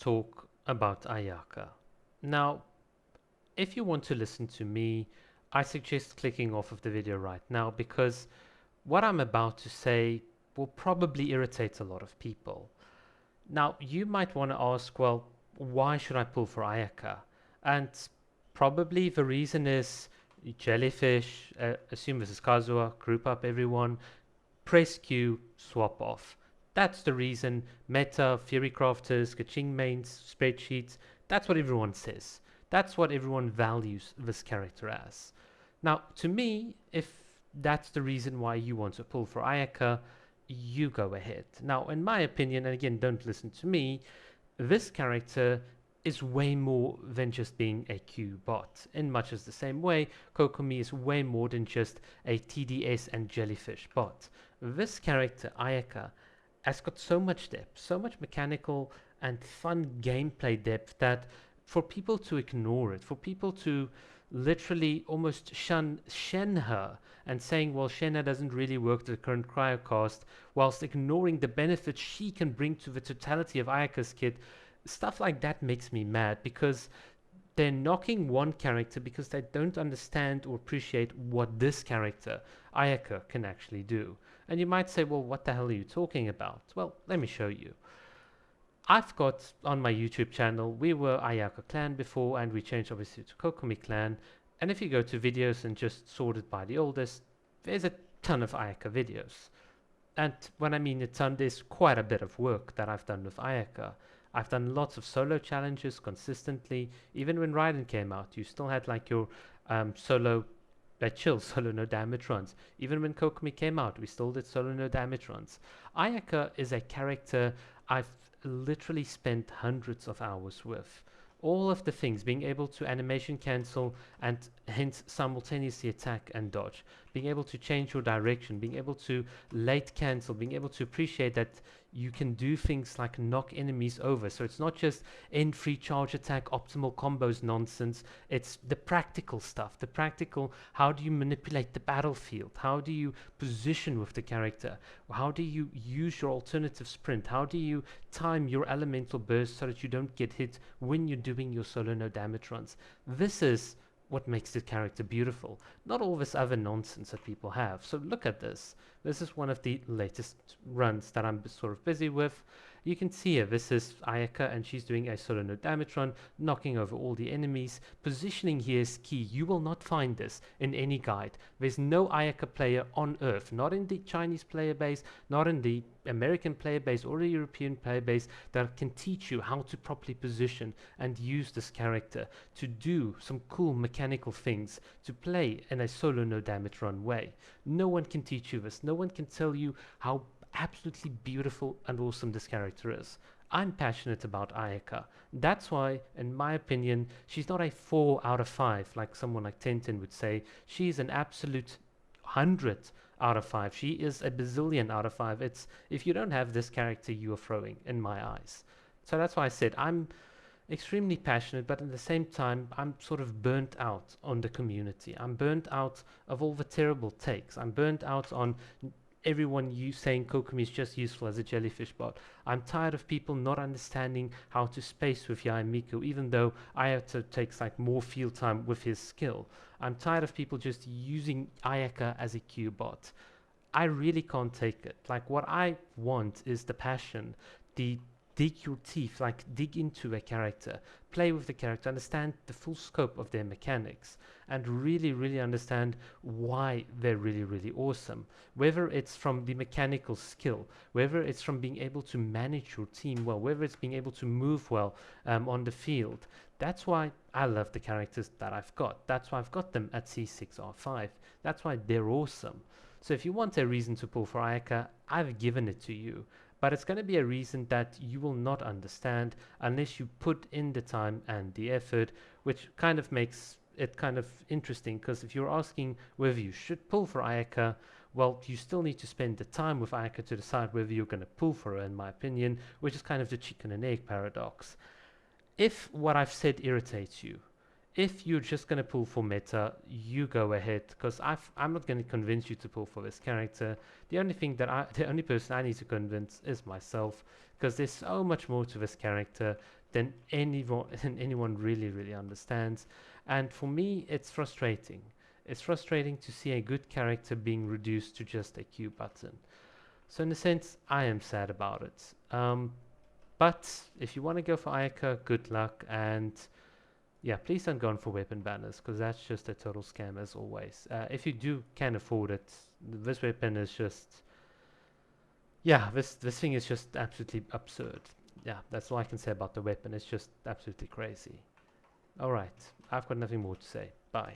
talk about Ayaka. Now, if you want to listen to me, I suggest clicking off of the video right now because what I'm about to say will probably irritate a lot of people. Now, you might want to ask, well, why should I pull for Ayaka? And probably the reason is jellyfish, assume this is Kazuha, group up everyone, press Q, swap off. That's the reason. Meta, theory crafters, Kaching mains, spreadsheets, that's what everyone says. That's what everyone values this character as. Now, to me, if that's the reason why you want to pull for Ayaka, you go ahead. Now, in my opinion, and again, don't listen to me, this character is way more than just being a Q bot. In much as the same way, Kokomi is way more than just a TDS and jellyfish bot. This character, Ayaka, has got so much depth, so much mechanical and fun gameplay depth that for people to ignore it, for people to literally almost shen her and saying, well, Shenna doesn't really work to the current cryocast, whilst ignoring the benefits she can bring to the totality of Ayaka's kit, stuff like that makes me mad because they're knocking one character because they don't understand or appreciate what this character, Ayaka, can actually do. And you might say, well, what the hell are you talking about? Well, let me show you. I've got on my YouTube channel, we were Ayaka clan before and we changed obviously to Kokomi clan. And if you go to videos and just sort it by the oldest, there's a ton of Ayaka videos. And when I mean a ton, there's quite a bit of work that I've done with Ayaka. I've done lots of solo challenges consistently. Even when Raiden came out, you still had like your solo, chill solo no damage runs. Even when Kokomi came out, we still did solo no damage runs. Ayaka is a character I've literally spent hundreds of hours with. All of the things, being able to animation cancel and hence simultaneously attack and dodge, being able to change your direction, being able to late cancel, being able to appreciate that you can do things like knock enemies over. So it's not just end free charge attack, optimal combos nonsense. It's the practical stuff, the practical, how do you manipulate the battlefield? How do you position with the character? How do you use your alternative sprint? How do you time your elemental burst so that you don't get hit when you're doing your solo no damage runs? This is what makes the character beautiful, not all this other nonsense that people have. So look at this. This is one of the latest runs that I'm sort of busy with. You can see here, this is Ayaka and she's doing a solo no damage run, knocking over all the enemies. Positioning here is key. You will not find this in any guide. There's no Ayaka player on earth, not in the Chinese player base, not in the American player base or the European player base, that can teach you how to properly position and use this character to do some cool mechanical things, to play in a solo no damage run way. No one can teach you this. No one can tell you how absolutely beautiful and awesome this character is. I'm passionate about Ayaka. That's why, in my opinion, she's not a 4 out of 5 like someone like Tenten would say. She's an absolute 100 out of 5. She is a bazillion out of 5. It's, if you don't have this character, you are throwing, in my eyes. So that's why I said I'm extremely passionate, but at the same time, I'm sort of burnt out on the community. I'm burnt out of all the terrible takes. I'm burnt out on everyone you saying Kokomi is just useful as a jellyfish bot. I'm tired of people not understanding how to space with Yai Miku, even though Ayato takes like more field time with his skill. I'm tired of people just using Ayaka as a Q bot. I really can't take it. Like, what I want is the passion, the dig your teeth, like dig into a character, play with the character, understand the full scope of their mechanics, and really, really understand why they're really, really awesome. Whether it's from the mechanical skill, whether it's from being able to manage your team well, whether it's being able to move well on the field. That's why I love the characters that I've got. That's why I've got them at C6R5. That's why they're awesome. So if you want a reason to pull for Ayaka, I've given it to you. But it's going to be a reason that you will not understand unless you put in the time and the effort, which kind of makes it kind of interesting, because if you're asking whether you should pull for Ayaka, well, you still need to spend the time with Ayaka to decide whether you're going to pull for her, in my opinion, which is kind of the chicken and egg paradox. If what I've said irritates you, if you're just going to pull for meta, you go ahead, because I'm not going to convince you to pull for this character. The only thing that the only person I need to convince is myself, because there's so much more to this character than anyone really understands. And for me, it's frustrating. It's frustrating to see a good character being reduced to just a Q button. So in a sense, I am sad about it. But if you want to go for Ayaka, good luck. And yeah, please don't go on for weapon banners, because that's just a total scam as always. If you can afford it, this weapon is just, yeah, this thing is just absolutely absurd. Yeah, that's all I can say about the weapon. It's just absolutely crazy. Alright, I've got nothing more to say. Bye.